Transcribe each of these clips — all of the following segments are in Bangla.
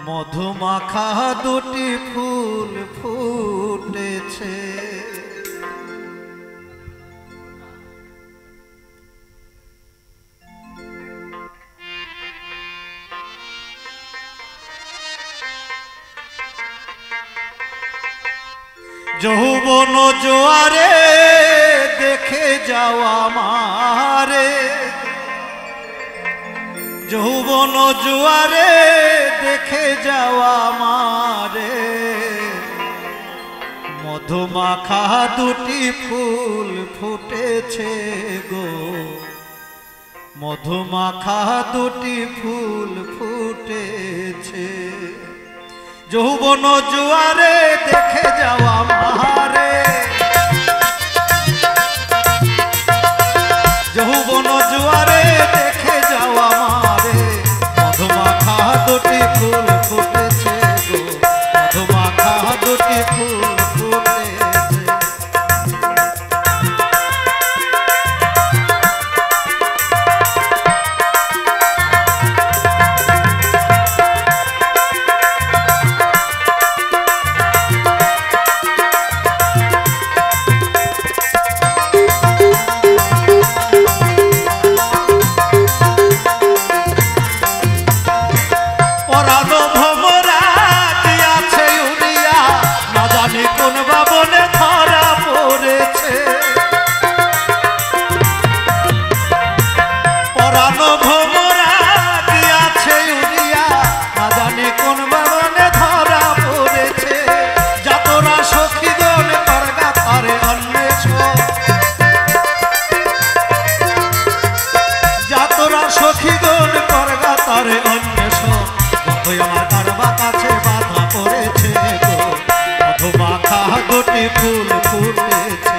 মধুমাখা দুটি ফুল ফুটেছে, যৌবন জোয়ারে দেখে যাওয়া মারে, যৌবন জোয়ারে দেখে যাওয়া মারে, মধুমাখা দুটি ফুল ফুটেছে গো, মধুমাখা দুটি ফুল ফুটেছে, যৌবন জোয়ারে দেখে যাওয়া মারে, যৌবন জোয়ারে দেখে যাওয়া মারে, মধুমাখা দুটি ফুল ফুটেছে গো, মধুমাখা দুটি ফুল ফুটেছে। সখীগণ করগা তারে অন্বেষণ, আমার কারবা কাছে বাধা পড়েছে গো, মধুমাখা দুটি ফুল ফুটেছে,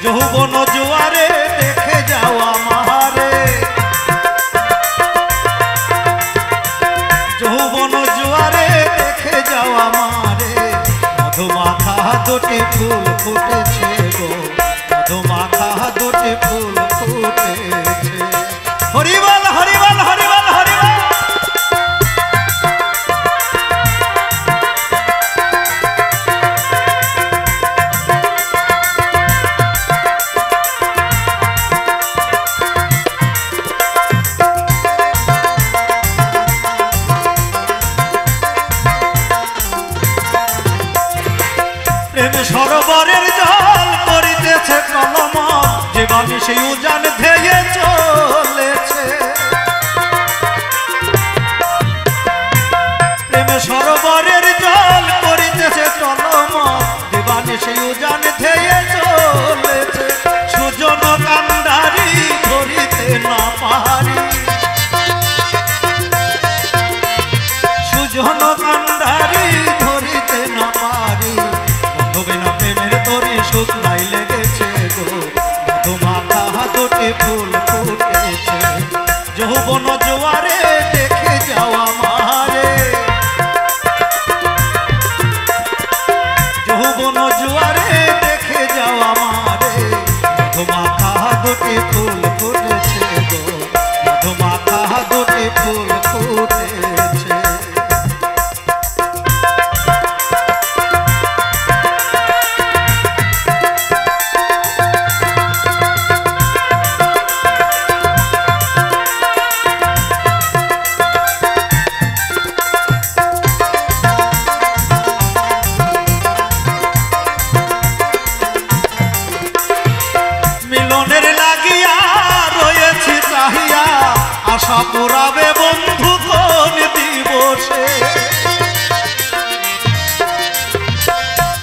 যৌবন জোয়ারে দেখে যাওয়া মারে, যৌবন জোয়ারে দেখে যাওয়া মারে, মধুমাখা দুটি ফুল ফুটেছে গো, মধুমাখা দুটি ফুল ফুটেছে। হরিবল হরিবল হরিবল হরিবল। প্রেম সরোবরের জল করিতেছে কলম, জীবনী সেই উজান ধেয়ে চলেছে, প্রেম সরোবরের জল করিতেছে কলম, জীবনী সেই উজান ধেয়ে চলেছে, সুজন কান্ডারি ধরিতে না পারি, সুজন কান্ডারি ধরিতে না পারি, বন্ধুবিনা প্রেমের তরি শুকনাই লেগেছে গো, মধুমাখা দুটি ফুল ফুটেছে, যৌবন জোয়ারে দেখে যাওয়া মারে, যৌবন জোয়ারে দেখে যাওয়া মারে, মধুমাখা দুটি ফুল ফুটেছে গো, মধুমাখা দুটি ফুল ফুটেছে। মিলনের লাগিয়া রয়েছি চাহিয়া, আশা পুরাবে বন্ধু কোন দিবসে,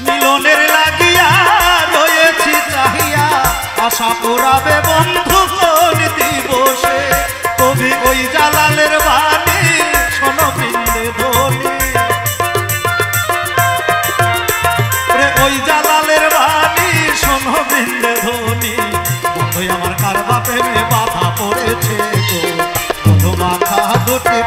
মিলনের লাগিয়া রয়েছি চাহিয়া, আশা পুরাবে বন্ধু কোন দিবসে, কবি ওই জালালের বাণী শোনো বৃন্দে ধ্বনি, ওই জালালের বাণী শোনো বৃন্দে ধ্বনি, আমার কারবা প্রেমে বাধা পড়েছে গো, মধুমাখা দুটি